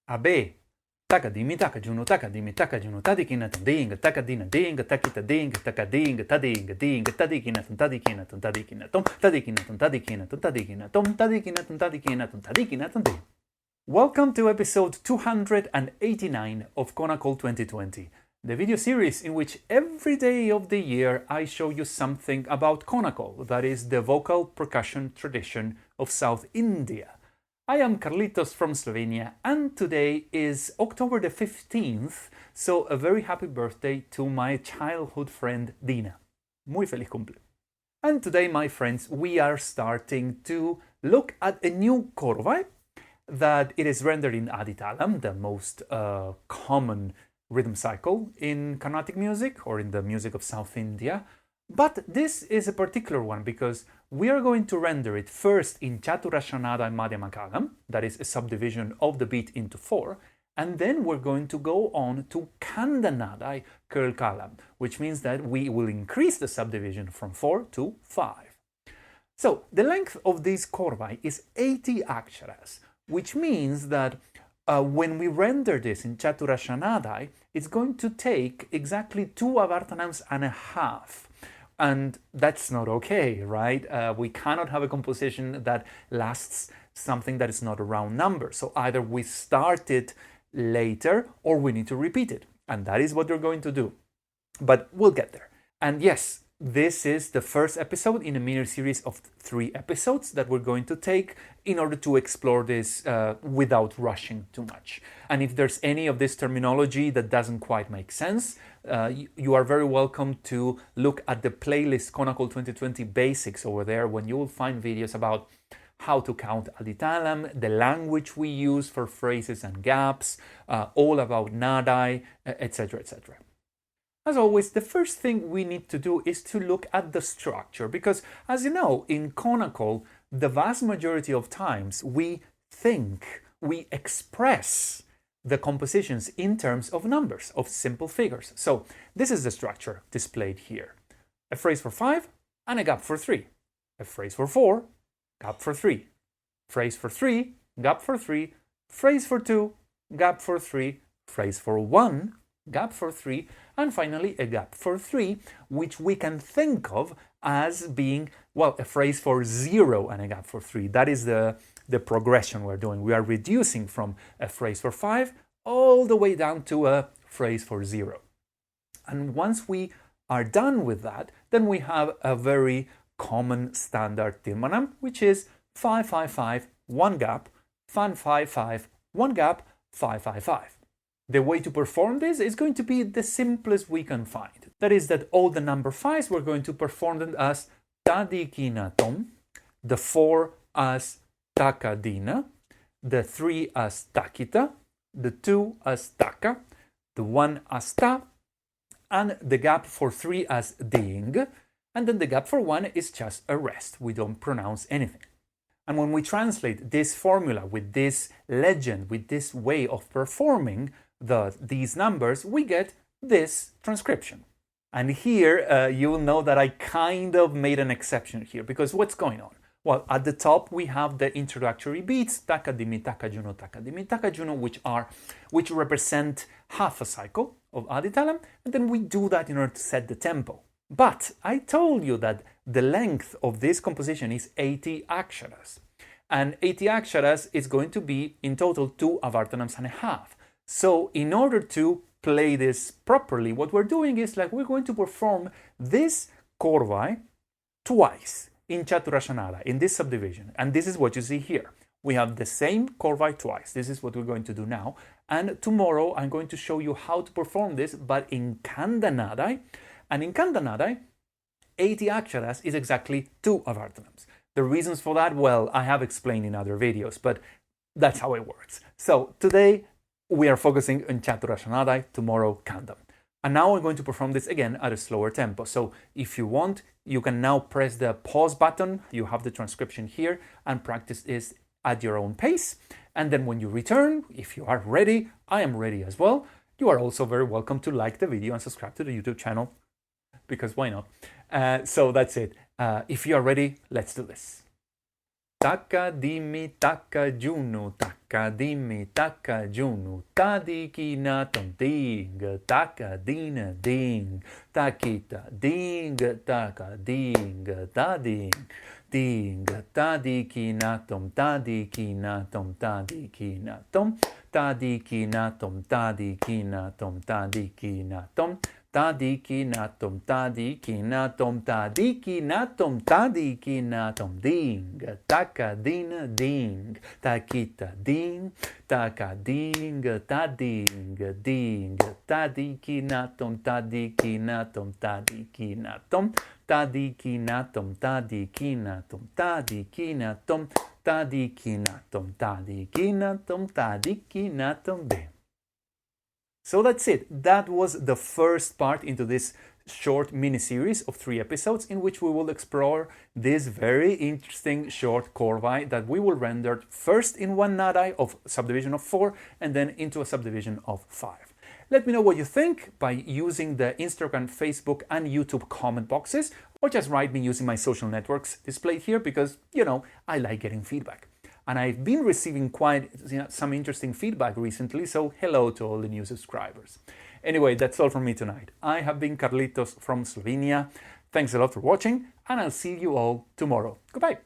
Abe, Thakadhimi, Thakadhimi, Thadhikina Thakadhina Dhing, Thadhikinathom. Welcome to episode 289 of Konnakol 2020, the video series in which every day of the year I show you something about Konnakol, that is the vocal percussion tradition of South India. I am Carlitos from Slovenia, and today is October the 15th, so a very happy birthday to my childhood friend Dina. Muy feliz cumple. And today, my friends, we are starting to look at a new Korvai that it is rendered in Adi talam, the most common rhythm cycle in Carnatic music or in the music of South India. But this is a particular one because we are going to render it first in chaturashra nadai madhyamakalam, that is a subdivision of the beat into 4, and then we're going to go on to khanda nadai kalam, which means that we will increase the subdivision from 4 to 5. So the length of this korvai is 80 aksharas, which means that when we render this in chaturashra nadai, it's going to take exactly 2 avarthanams and a half. And that's not okay, right? We cannot have a composition that lasts something that is not a round number. So either we start it later or we need to repeat it. And that is what we're going to do. But we'll get there. And yes, this is the first episode in a mini series of 3 episodes that we're going to take in order to explore this without rushing too much. And if there's any of this terminology that doesn't quite make sense, you are very welcome to look at the playlist Konnakol 2020 Basics over there, when you will find videos about how to count Adi talam, the language we use for phrases and gaps, all about nadai, etc., etc. As always, the first thing we need to do is to look at the structure, because as you know, in Konnakol, the vast majority of times we express the compositions in terms of numbers, of simple figures. So this is the structure displayed here. A phrase for 5 and a gap for 3. A phrase for 4, gap for 3. Phrase for 3, gap for 3. Phrase for 2, gap for 3. Phrase for 1, gap for 3, and finally a gap for 3, which we can think of as being, well, a phrase for 0 and a gap for 3. That is the progression we're doing. We are reducing from a phrase for 5 all the way down to a phrase for 0. And once we are done with that, then we have a very common standard tirmanam, which is 5-5-5, 1 gap, 5-5-5, 1 gap, 5-5-5. The way to perform this is going to be the simplest we can find. That is that all the number 5s, we're going to perform them as Thadhikinathom, the 4 as Thakadhina, the 3 as Thakita, the 2 as Thaka, the 1 as Ta, and the gap for 3 as Dhing, and then the gap for 1 is just a rest. We don't pronounce anything. And when we translate this formula with this legend, with this way of performing these numbers, we get this transcription. And here you will know that I kind of made an exception here, because what's going on? Well, at the top we have the introductory beats, Thakadhimi, Thakadhimi, which represent half a cycle of Adi talam, and then we do that in order to set the tempo. But I told you that the length of this composition is 80 aksharas. And 80 aksharas is going to be in total 2 avarthanams and a half. So in order to play this properly, what we're doing is we're going to perform this korvai twice in chaturashra nadai, in this subdivision. And this is what you see here. We have the same korvai twice. This is what we're going to do now. And tomorrow I'm going to show you how to perform this, but in khanda nadai. And in khanda nadai, 80 aksharas is exactly 2 avarthanams. The reasons for that, well, I have explained in other videos, but that's how it works. So today we are focusing on chaturashra nadai, tomorrow khanda. And now I'm going to perform this again at a slower tempo. So if you want, you can now press the pause button. You have the transcription here and practice this at your own pace. And then when you return, if you are ready, I am ready as well. You are also very welcome to like the video and subscribe to the YouTube channel, because why not? So that's it. If you are ready, let's do this. Thakadimi Thakajunu, Thakadimi Thakajunu, Thadhikina thomDhing, Thakadhina DhingTha, kitaDhin, thakadhin, thadhin, Thadhikinathom, Thadhikinathom, Thadhikinathom, Thadhikinathom, Thadhikinathom, Thadhikinathom, Thadhikinathom, Thadhikinathom, Thadhikinathom, Thadhikinathom, Thakadhina DhingTha, kitaDhin, Thakadhin, Thadhikinathom, Thadhikinathom, Thadhikinathom, Thadhikinathom, Thadhikinathom, Thadhikinathom, Thadhikinathom, Thadhikinathom, Thadhikinathom. So that's it. That was the first part into this short mini-series of 3 episodes in which we will explore this very interesting short Korvai that we will render first in one nadai of subdivision of 4 and then into a subdivision of 5. Let me know what you think by using the Instagram, Facebook and YouTube comment boxes, or just write me using my social networks displayed here because, you know, I like getting feedback. And I've been receiving quite some interesting feedback recently, so hello to all the new subscribers. Anyway, that's all from me tonight. I have been Carlitos from Slovenia. Thanks a lot for watching, and I'll see you all tomorrow. Goodbye.